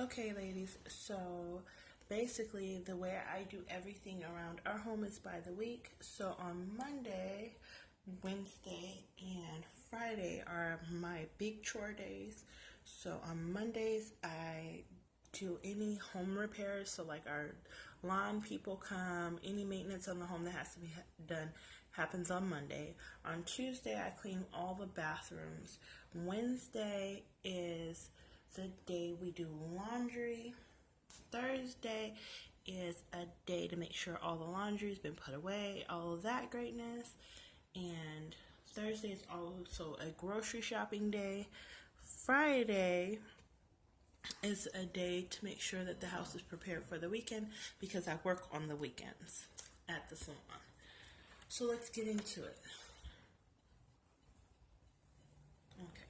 Okay, ladies, so basically, the way I do everything around our home is by the week. So on Monday, Wednesday, and Friday are my big chore days. So on Mondays, I do any home repairs. So, like, our lawn people come, any maintenance on the home that has to be done happens on Monday. On Tuesday, I clean all the bathrooms. Wednesday is the day we do laundry. Thursday is a day to make sure all the laundry's been put away, all of that greatness. And Thursday is also a grocery shopping day. Friday is a day to make sure that the house is prepared for the weekend because I work on the weekends at the salon. So let's get into it. Okay.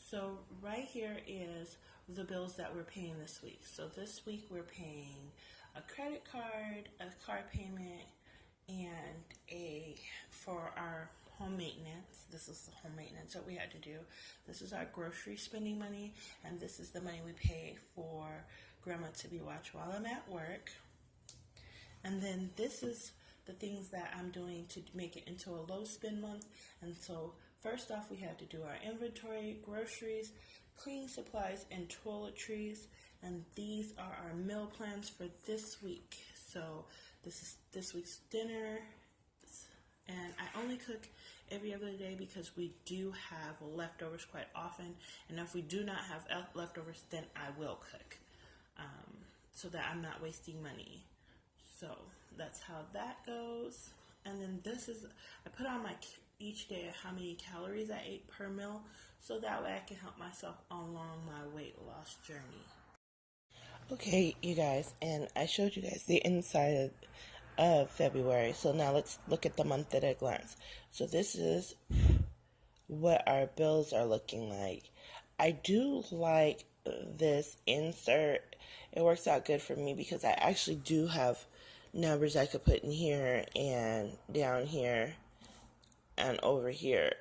So right here is the bills that we're paying this week. So this week we're paying a credit card, a car payment, and a for our home maintenance. This is the home maintenance that we had to do. This is our grocery spending money, and this is the money we pay for grandma to be watched while I'm at work. And then this is the things that I'm doing to make it into a low spend month. And so first off, we had to do our inventory, groceries, cleaning supplies, and toiletries. And these are our meal plans for this week. So this is this week's dinner. And I only cook every other day because we do have leftovers quite often. And if we do not have leftovers, then I will cook so that I'm not wasting money. So that's how that goes. And then this is, I put on my each day how many calories I ate per meal so that way I can help myself along my weight loss journey. Okay, you guys, and I showed you guys the inside of February. So now let's look at the month at a glance. So this is what our bills are looking like. I do like this insert. It works out good for me because I actually do have numbers I could put in here and down here and over here.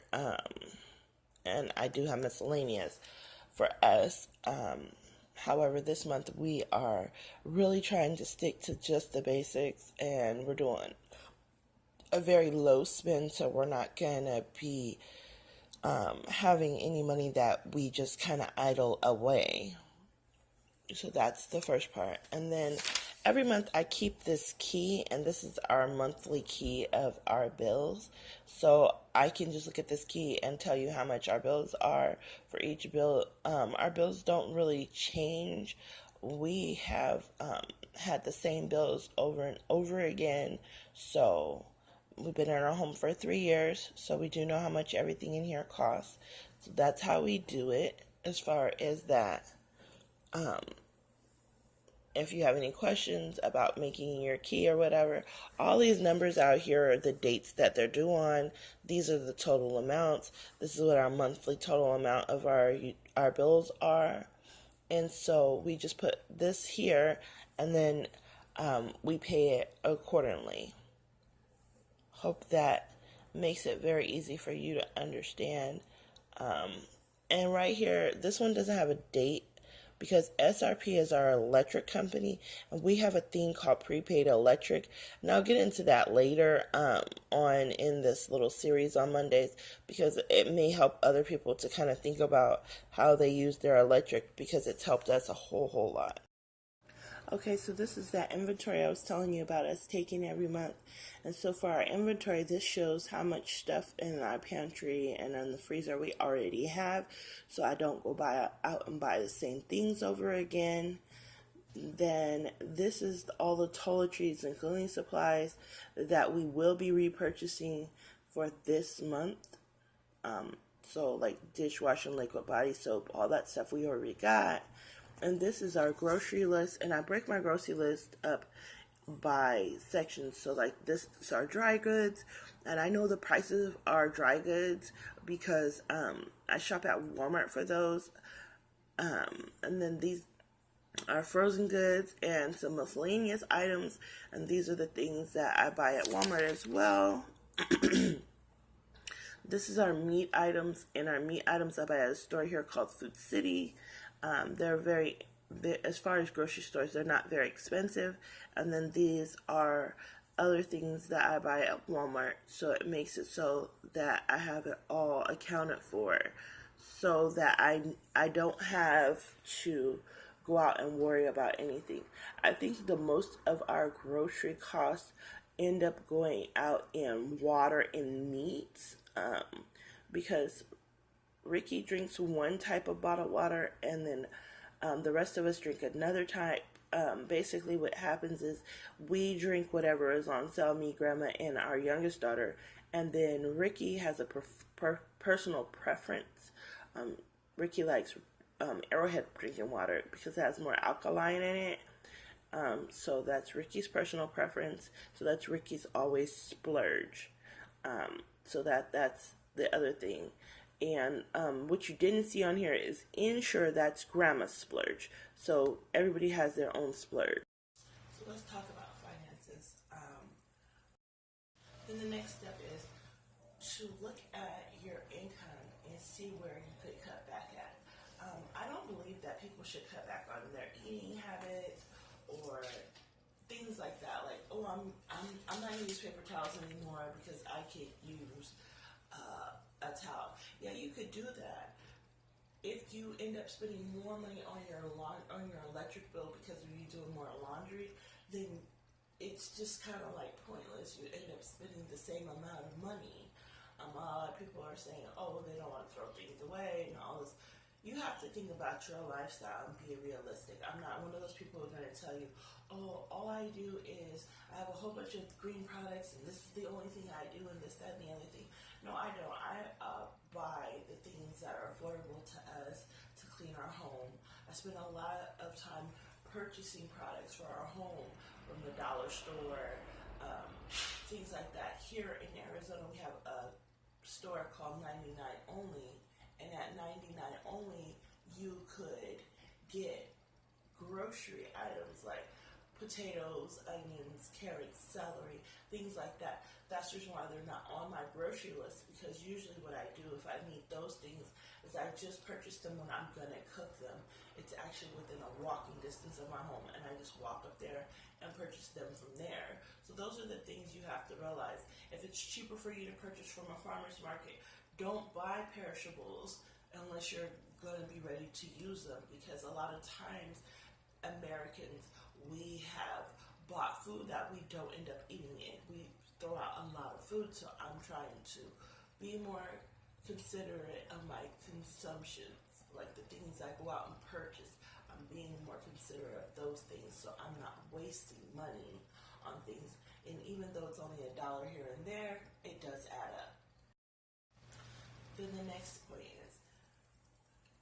And I do have miscellaneous for us. However, this month we are really trying to stick to just the basics, and we're doing a very low spend, so we're not going to be having any money that we just kind of idle away. So that's the first part. And then every month I keep this key, and this is our monthly key of our bills. So I can just look at this key and tell you how much our bills are for each bill. Our bills don't really change. We have had the same bills over and over again. So we've been in our home for 3 years, so we do know how much everything in here costs. So that's how we do it as far as that. If you have any questions about making your key or whatever, all these numbers out here are the dates that they're due on. These are the total amounts. This is what our monthly total amount of our bills are. And so we just put this here, and then we pay it accordingly. Hope that makes it very easy for you to understand. And right here, this one doesn't have a date because SRP is our electric company, and we have a thing called prepaid electric. And I'll get into that later on in this little series on Mondays because it may help other people to kind of think about how they use their electric because it's helped us a whole lot. Okay, so this is that inventory I was telling you about us taking every month. And so for our inventory, this shows how much stuff in our pantry and in the freezer we already have. So I don't go out and buy the same things over again. Then this is all the toiletries and cleaning supplies that we will be repurchasing for this month. So like dishwashing, liquid body soap, all that stuff we already got. And this is our grocery list, and I break my grocery list up by sections. So like this is our dry goods, and I know the prices of our dry goods because I shop at Walmart for those. And then these are frozen goods and some miscellaneous items, and these are the things that I buy at Walmart as well. This is our meat items, and our meat items I buy at a store here called Food City. They're very as far as grocery stores, they're not very expensive. And then these are other things that I buy at Walmart, so it makes it so that I have it all accounted for, so that I don't have to go out and worry about anything. I think the most of our grocery costs end up going out in water and meat, because Ricky drinks one type of bottled water, and then the rest of us drink another type. Basically, what happens is we drink whatever is on sale, me, Grandma, and our youngest daughter, and then Ricky has a personal preference. Ricky likes Arrowhead drinking water because it has more alkaline in it. So that's Ricky's personal preference. So that's Ricky's always splurge. So that's the other thing. And what you didn't see on here is Ensure, that's Grandma's splurge. So everybody has their own splurge. So let's talk about finances. Then the next step is to look at your income and see where you could cut back at. I don't believe that people should cut back on their eating habits or things like that. Like, oh, I'm not gonna use paper towels anymore because I can't use a towel. Yeah, you could do that. If you end up spending more money on your electric bill because you doing more laundry, then it's just kind of like pointless. You end up spending the same amount of money. A lot of people are saying, oh, they don't want to throw things away and all this. You have to think about your lifestyle and be realistic. I'm not one of those people who are going to tell you, oh, all I do is I have a whole bunch of green products and this is the only thing I do and this, that, and the other thing. No, I don't. I buy the things that are affordable to us to clean our home. I spend a lot of time purchasing products for our home from the dollar store, things like that. Here in Arizona, we have a store called 99 Only, and at 99 Only, you could get grocery items like potatoes, onions, carrots, celery, things like that. That's the reason why they're not on my grocery list, because usually what I do if I need those things is I just purchase them when I'm going to cook them. It's actually within a walking distance of my home, and I just walk up there and purchase them from there. So those are the things you have to realize. If it's cheaper for you to purchase from a farmer's market, don't buy perishables unless you're going to be ready to use them, because a lot of times Americans, we have bought food that we don't end up eating it. We throw out a lot of food, so I'm trying to be more considerate of my consumptions, like the things I go out and purchase. I'm being more considerate of those things, so I'm not wasting money on things. And even though it's only $1 here and there, it does add up. Then the next point is,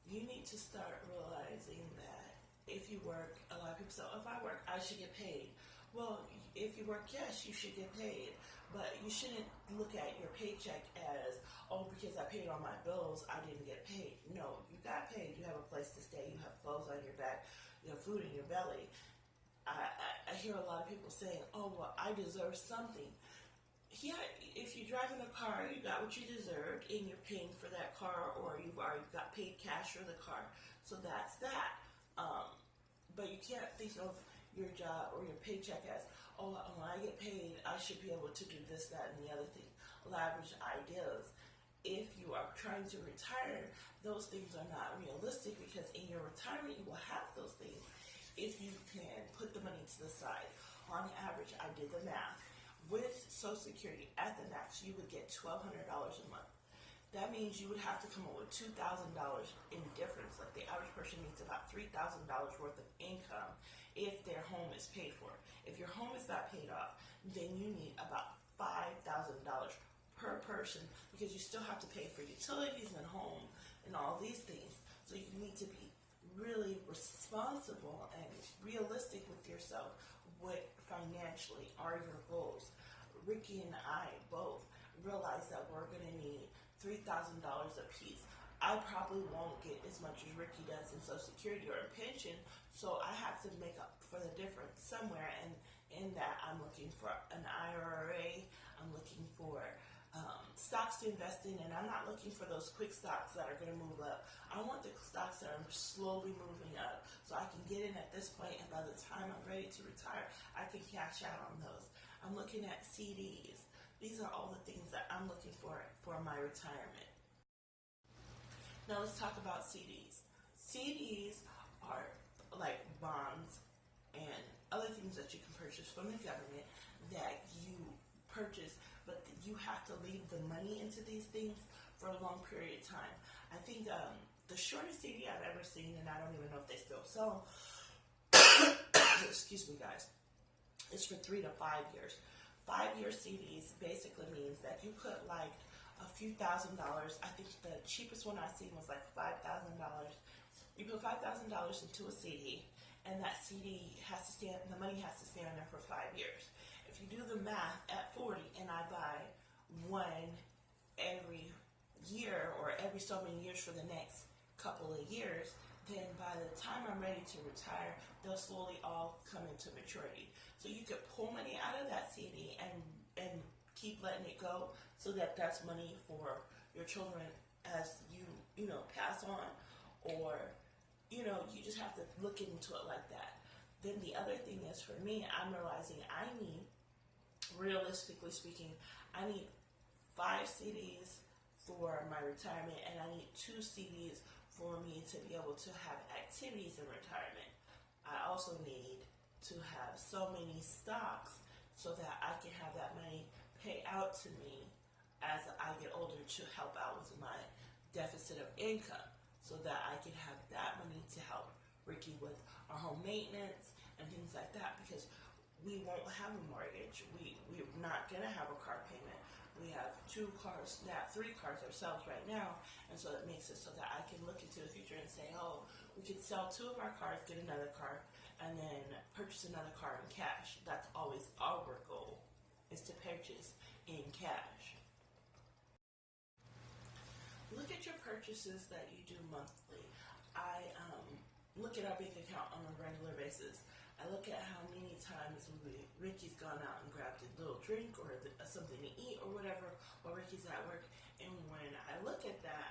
you need to start realizing that if you work, a lot of people say, oh, if I work, I should get paid. Well, if you work, yes, you should get paid. But you shouldn't look at your paycheck as, oh, because I paid all my bills, I didn't get paid. No, you got paid. You have a place to stay. You have clothes on your back. You have food in your belly. I hear a lot of people saying, oh, well, I deserve something. Yeah, if you drive in a car, you got what you deserved, and you're paying for that car, or you've already got paid cash for the car. So that's that. But you can't think of your job or your paycheck as, oh, when I get paid, I should be able to do this, that, and the other thing. Lavish ideas. If you are trying to retire, those things are not realistic, because in your retirement, you will have those things if you can put the money to the side. On average, I did the math. With Social Security at the max, you would get $1,200 a month. That means you would have to come up with $2,000 in difference. Like the average person needs about $3,000 worth of income if their home is paid for. If your home is not paid off, then you need about $5,000 per person, because you still have to pay for utilities and home and all these things. So you need to be really responsible and realistic with yourself. What financially are your goals? Ricky and I both realize that we're going to need $3,000 a piece. I probably won't get as much as Ricky does in Social Security or a pension, so I have to make up for the difference somewhere. And in that, I'm looking for an IRA. I'm looking for stocks to invest in, and I'm not looking for those quick stocks that are going to move up. I want the stocks that are slowly moving up so I can get in at this point, and by the time I'm ready to retire, I can cash out on those. I'm looking at CDs. These are all the things that I'm looking for my retirement. Now let's talk about CDs. CDs are like bonds and other things that you can purchase from the government that you purchase, but you have to leave the money into these things for a long period of time. I think the shortest CD I've ever seen, and I don't even know if they still sell them, excuse me guys, is for 3 to 5 years. 5-year CDs basically means that you put like a few $1,000s. I think the cheapest one I seen was like $5,000. You put $5,000 into a CD, and that CD has to stand, the money has to stay on there for 5 years. If you do the math at 40 and I buy one every year or every so many years for the next couple of years, then by the time I'm ready to retire, they'll slowly all come into maturity. So you could pull money out of that CD and keep letting it go, so that that's money for your children as you pass on, or you just have to look into it like that. Then the other thing is, for me, I'm realizing I need, realistically speaking, I need 5 CDs for my retirement, and I need 2 CDs for me to be able to have activities in retirement. I also need to have so many stocks so that I can have that money pay out to me as I get older to help out with my deficit of income, so that I can have that money to help Ricky with our home maintenance and things like that, because we won't have a mortgage. We're not going to have a car payment. We have 2 cars, 3 cars ourselves right now, and so it makes it so that I can look into the future and say, oh, we could sell 2 of our cars, get another car, and then purchase another car in cash. That's always our goal, is to purchase in cash. Look at your purchases that you do monthly. I look at our bank account on a regular basis. I look at how many times Ricky's gone out and grabbed a little drink or something to eat or whatever while Ricky's at work. And when I look at that,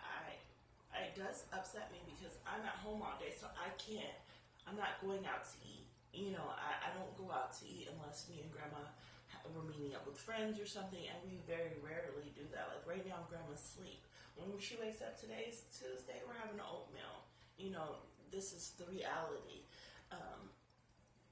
it does upset me, because I'm at home all day, so I'm not going out to eat. I don't go out to eat unless me and Grandma were meeting up with friends or something, and we very rarely do that. Like right now, Grandma's asleep. When she wakes up, today's Tuesday, we're having an oatmeal. This is the reality.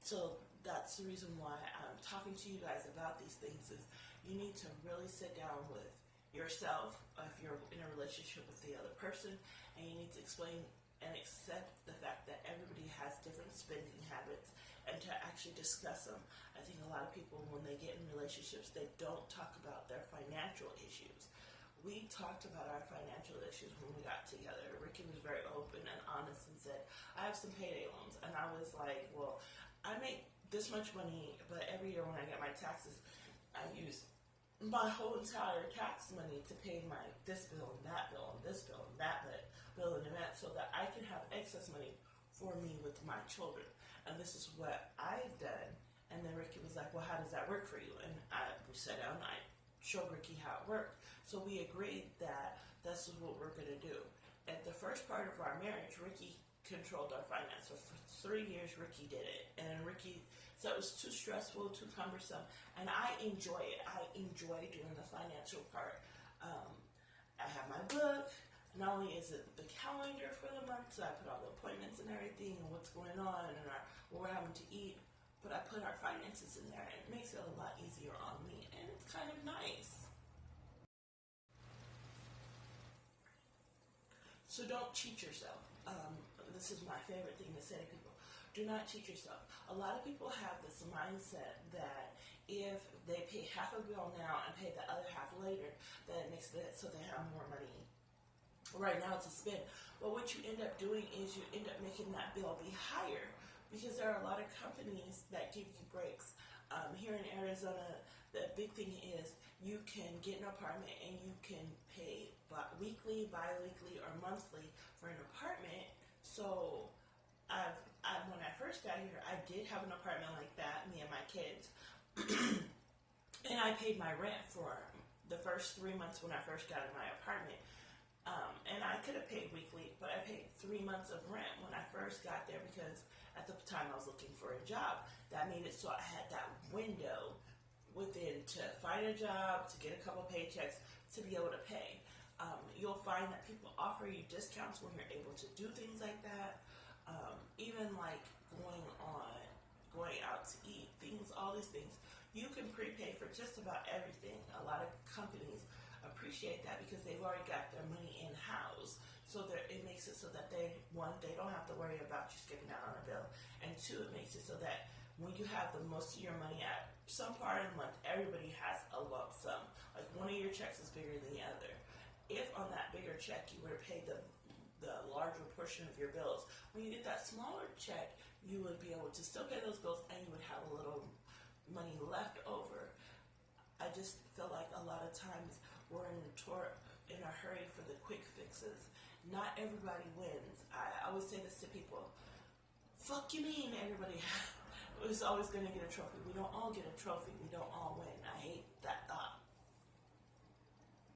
So that's the reason why I'm talking to you guys about these things, is you need to really sit down with yourself, if you're in a relationship with the other person, and you need to explain and accept the fact that everybody has different spending habits, and to actually discuss them. I think a lot of people, when they get in relationships, they don't talk about their financial issues. We talked about our financial issues when we got together. Ricky was very open and honest and said, I have some payday loans. And I was like, well, I make this much money, but every year when I get my taxes, I use my whole entire tax money to pay my this bill and that bill and this bill and that bill in advance, so that I can have excess money for me with my children. And this is what I've done. And then Ricky was like, well, how does that work for you? And we sat down and I showed Ricky how it worked. So we agreed that this is what we're going to do. At the first part of our marriage, Ricky controlled our finances. For 3 years, Ricky did it. And Ricky said it was too stressful, too cumbersome. And I enjoy it. I enjoy doing the financial part. I have my book. Not only is it the calendar for the month, so I put all the appointments and everything and what's going on and what we're having to eat, but I put our finances in there, and it makes it a lot easier on me, and it's kind of nice. So don't cheat yourself. This is my favorite thing to say to people. Do not cheat yourself. A lot of people have this mindset that if they pay half a bill now and pay the other half later, that it makes it so they have more money right now to spend. But what you end up doing is you end up making that bill be higher, because there are a lot of companies that give you breaks. Here in Arizona, the big thing is you can get an apartment and you can pay weekly, bi-weekly, or monthly for an apartment. So when I first got here, I did have an apartment like that, me and my kids. And I paid my rent for the first 3 months when I first got in my apartment. And I could have paid weekly, but I paid 3 months of rent when I first got there because at the time I was looking for a job. That made it so I had that window within to find a job, to get a couple paychecks, to be able to pay. You'll find that people offer you discounts when you're able to do things like that. Even like going out to eat, things, all these things. You can prepay for just about everything. A lot of companies appreciate that because they've already got their money in-house. So it makes it so that they don't have to worry about you skipping out on a bill. And two, it makes it so that when you have the most of your money at some part of the month, everybody has a lump sum. Like one of your checks is bigger than the other. If on that bigger check you were to pay the larger portion of your bills, when you get that smaller check, you would be able to still pay those bills and you would have a little money left over. I just feel like a lot of times we're in a hurry for the quick fixes. Not everybody wins. I always say this to people. Fuck you mean everybody is always going to get a trophy. We don't all get a trophy. We don't all win. I hate